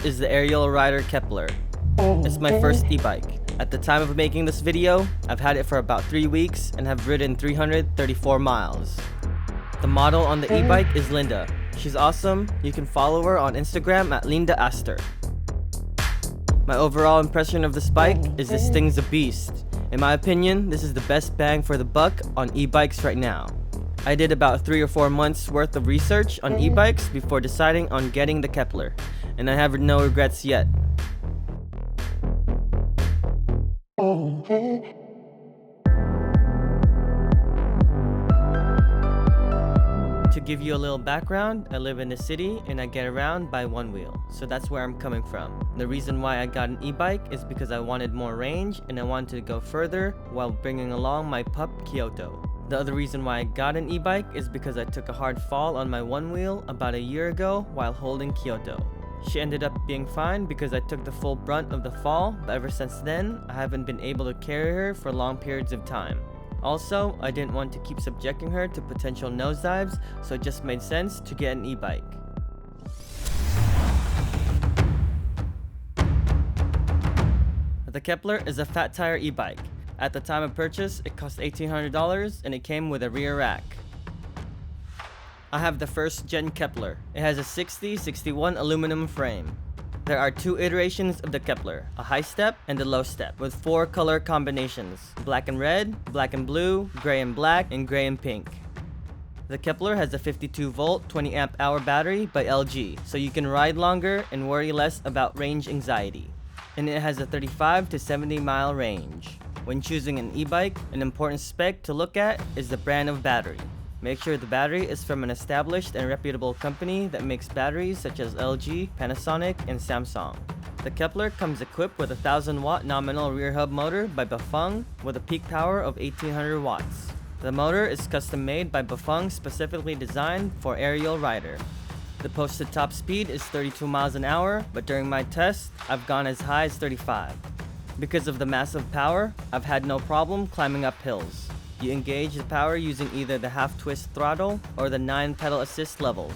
is the Ariel Rider Kepler. It's my first e-bike. At the time of making this video, I've had it for about 3 weeks and have ridden 334 miles. The model on the e-bike is Linda. She's awesome. You can follow her on Instagram at Linda Aster. My overall impression of this bike is this thing's a beast. In my opinion, this is the best bang for the buck on e-bikes right now. I did about 3 or 4 months worth of research on e-bikes before deciding on getting the Kepler, and I have no regrets yet. To give you a little background, I live in the city and I get around by one wheel, so that's where I'm coming from. The reason why I got an e-bike is because I wanted more range and I wanted to go further while bringing along my pup Kyoto. The other reason why I got an e-bike is because I took a hard fall on my one wheel about a year ago while holding Kyoto. She ended up being fine because I took the full brunt of the fall, but ever since then, I haven't been able to carry her for long periods of time. Also, I didn't want to keep subjecting her to potential nosedives, so it just made sense to get an e-bike. The Kepler is a fat tire e-bike. At the time of purchase, it cost $1,800 and it came with a rear rack. I have the first gen Kepler. It has a 60/61 aluminum frame. There are 2 iterations of the Kepler, a high step and a low step, with 4 color combinations: black and red, black and blue, gray and black, and gray and pink. The Kepler has a 52 volt 20 amp hour battery by LG, so you can ride longer and worry less about range anxiety. And it has a 35 to 70 mile range. When choosing an e-bike, an important spec to look at is the brand of battery. Make sure the battery is from an established and reputable company that makes batteries such as LG, Panasonic, and Samsung. The Kepler comes equipped with a 1000 watt nominal rear hub motor by Bafeng with a peak power of 1800 watts. The motor is custom made by Bafeng, specifically designed for Ariel Rider. The posted top speed is 32 miles an hour, but during my test, I've gone as high as 35. Because of the massive power, I've had no problem climbing up hills. You engage the power using either the half twist throttle or the 9 pedal assist levels.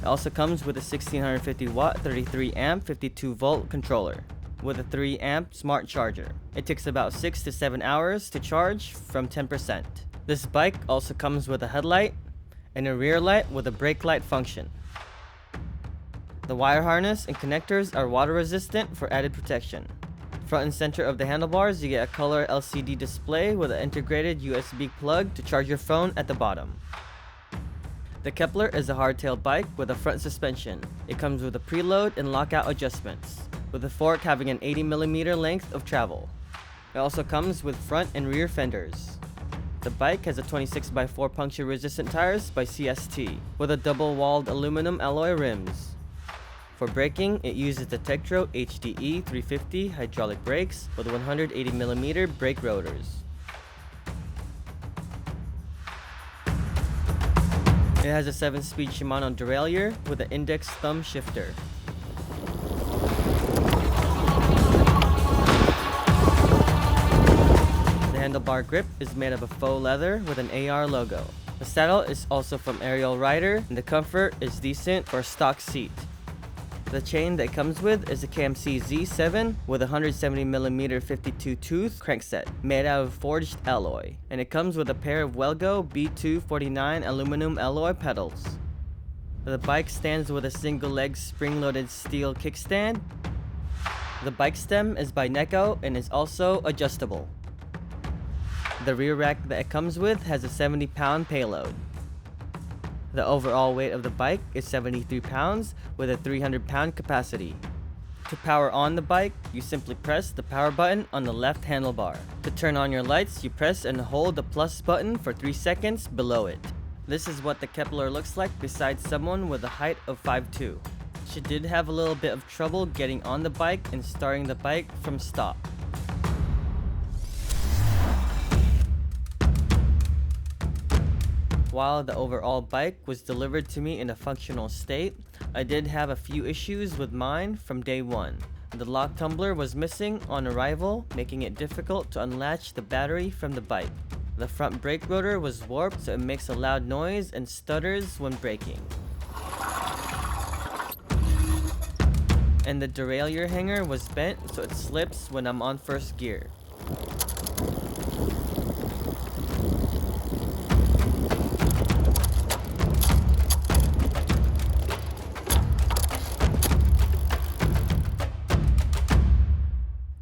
It also comes with a 1650 watt 33 amp 52 volt controller with a 3 amp smart charger. It takes about 6 to 7 hours to charge from 10%. This bike also comes with a headlight and a rear light with a brake light function. The wire harness and connectors are water resistant for added protection. Front and center of the handlebars, you get a color LCD display with an integrated USB plug to charge your phone at the bottom. The Kepler is a hardtail bike with a front suspension. It comes with a preload and lockout adjustments, with the fork having an 80mm length of travel. It also comes with front and rear fenders. The bike has a 26x4 puncture resistant tires by CST with a double-walled aluminum alloy rims. For braking, it uses the Tektro HDE 350 hydraulic brakes with 180mm brake rotors. It has a 7-speed Shimano derailleur with an index thumb shifter. The handlebar grip is made of a faux leather with an AR logo. The saddle is also from Ariel Rider and the comfort is decent for a stock seat. The chain that it comes with is a KMC Z7 with a 170mm 52 tooth crankset made out of forged alloy, and it comes with a pair of Welgo B249 aluminum alloy pedals. The bike stands with a single leg spring-loaded steel kickstand. The bike stem is by Neko and is also adjustable. The rear rack that it comes with has a 70-pound payload. The overall weight of the bike is 73 pounds with a 300-pound capacity. To power on the bike, you simply press the power button on the left handlebar. To turn on your lights, you press and hold the plus button for 3 seconds below it. This is what the Kepler looks like besides someone with a height of 5'2". She did have a little bit of trouble getting on the bike and starting the bike from stop. While the overall bike was delivered to me in a functional state, I did have a few issues with mine from day one. The lock tumbler was missing on arrival, making it difficult to unlatch the battery from the bike. The front brake rotor was warped, so it makes a loud noise and stutters when braking. and the derailleur hanger was bent so it slips when I'm on first gear.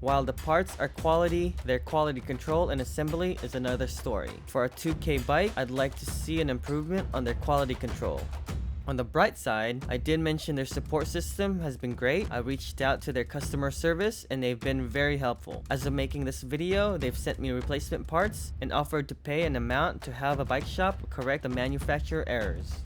While the parts are quality, their quality control and assembly is another story. For a 2K bike, I'd like to see an improvement on their quality control. On the bright side, I did mention their support system has been great. I reached out to their customer service and they've been very helpful. As of making this video, they've sent me replacement parts and offered to pay an amount to have a bike shop correct the manufacturer errors.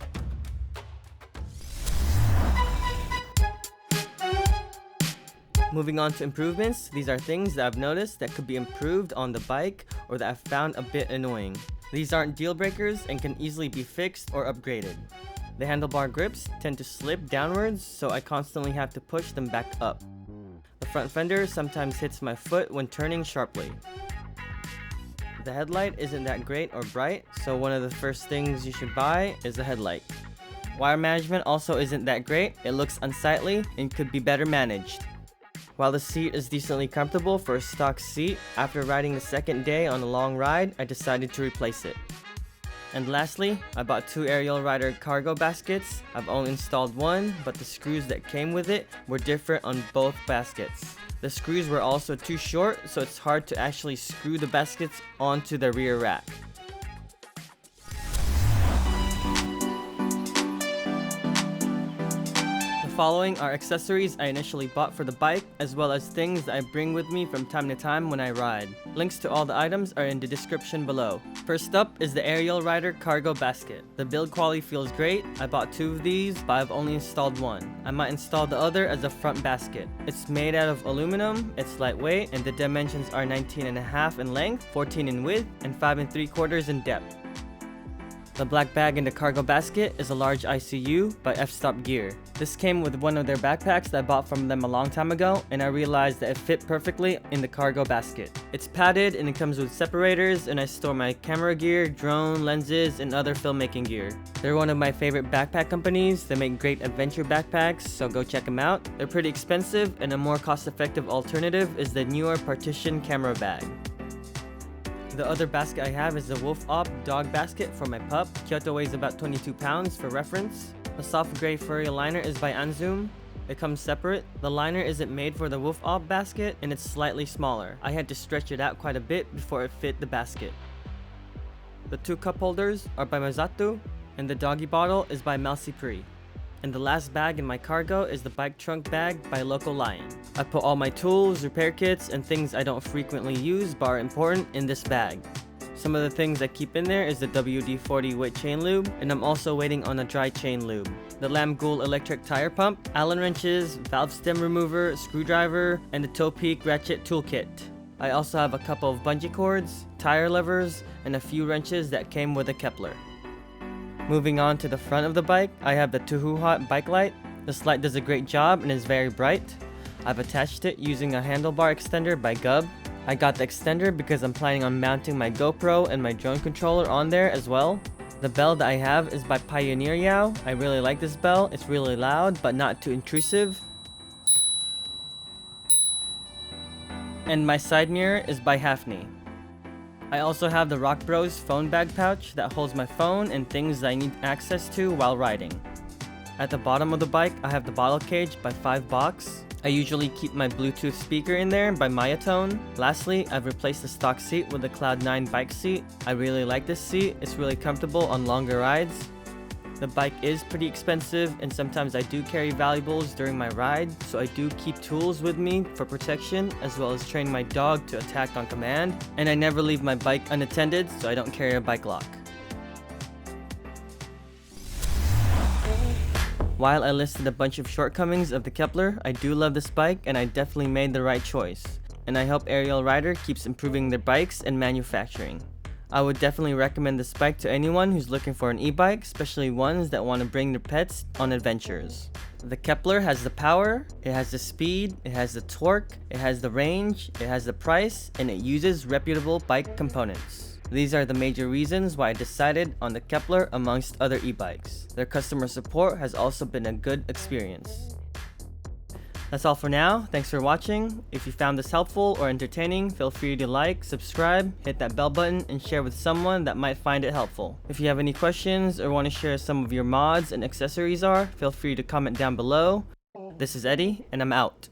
Moving on to improvements, these are things that I've noticed that could be improved on the bike or that I've found a bit annoying. These aren't deal breakers and can easily be fixed or upgraded. The handlebar grips tend to slip downwards, so I constantly have to push them back up. The front fender sometimes hits my foot when turning sharply. The headlight isn't that great or bright, so one of the first things you should buy is a headlight. Wire management also isn't that great, it looks unsightly and could be better managed. While the seat is decently comfortable for a stock seat, after riding the second day on a long ride, I decided to replace it. And lastly, I bought 2 Ariel Rider cargo baskets. I've only installed one, but the screws that came with it were different on both baskets. The screws were also too short, so it's hard to actually screw the baskets onto the rear rack. Following are accessories I initially bought for the bike, as well as things that I bring with me from time to time when I ride. Links to all the items are in the description below. First up is the Ariel Rider cargo basket. The build quality feels great. I bought 2 of these, but I've only installed one. I might install the other as a front basket. It's made out of aluminum, it's lightweight, and the dimensions are 19.5 in length, 14 in width, and 5 3/4 in depth. The black bag in the cargo basket is a Large ICU by F-Stop Gear. This came with one of their backpacks that I bought from them a long time ago, and I realized that it fit perfectly in the cargo basket. It's padded and it comes with separators, and I store my camera gear, drone, lenses, and other filmmaking gear. They're one of my favorite backpack companies. They make great adventure backpacks, so go check them out. They're pretty expensive, and a more cost-effective alternative is the Neewer partition camera bag. The other basket I have is the Woof Opt Dog Basket for my pup. Kyoto weighs about 22 pounds for reference. The soft gray furry liner is by Anzome. It comes separate. The liner isn't made for the Woof Opt basket and it's slightly smaller. I had to stretch it out quite a bit before it fit the basket. The 2 cup holders are by MIZATTO and the doggy bottle is by MalsiPree. And the last bag in my cargo is the bike trunk bag by Local Lion. I put all my tools, repair kits, and things I don't frequently use but are important in this bag. Some of the things I keep in there is the WD-40 wet chain lube, and I'm also waiting on a dry chain lube. The Lamgool electric tire pump, Allen wrenches, valve stem remover, screwdriver, and the Topeak Ratchet toolkit. I also have a couple of bungee cords, tire levers, and a few wrenches that came with a Kepler. Moving on to the front of the bike, I have the Touhuhot bike light. This light does a great job and is very bright. I've attached it using a handlebar extender by GUB. I got the extender because I'm planning on mounting my GoPro and my drone controller on there as well. The bell that I have is by Pioneeryao. I really like this bell. It's really loud but not too intrusive. And my side mirror is by Hafny. I also have the ROCKBROS phone bag pouch that holds my phone and things that I need access to while riding. At the bottom of the bike, I have the bottle cage by 5box. I usually keep my Bluetooth speaker in there by Miatone. Lastly, I've replaced the stock seat with the Cloud 9 bike seat. I really like this seat. It's really comfortable on longer rides. The bike is pretty expensive and sometimes I do carry valuables during my ride, so I do keep tools with me for protection as well as train my dog to attack on command, and I never leave my bike unattended, so I don't carry a bike lock. While I listed a bunch of shortcomings of the Kepler, I do love this bike and I definitely made the right choice, and I hope Ariel Rider keeps improving their bikes and manufacturing. I would definitely recommend this bike to anyone who's looking for an e-bike, especially ones that want to bring their pets on adventures. The Kepler has the power, it has the speed, it has the torque, it has the range, it has the price, and it uses reputable bike components. These are the major reasons why I decided on the Kepler amongst other e-bikes. Their customer support has also been a good experience. That's all for now. Thanks for watching. If you found this helpful or entertaining, feel free to like, subscribe, hit that bell button, and share with someone that might find it helpful. If you have any questions or want to share some of your mods and accessories feel free to comment down below. This is Eddie, and I'm out.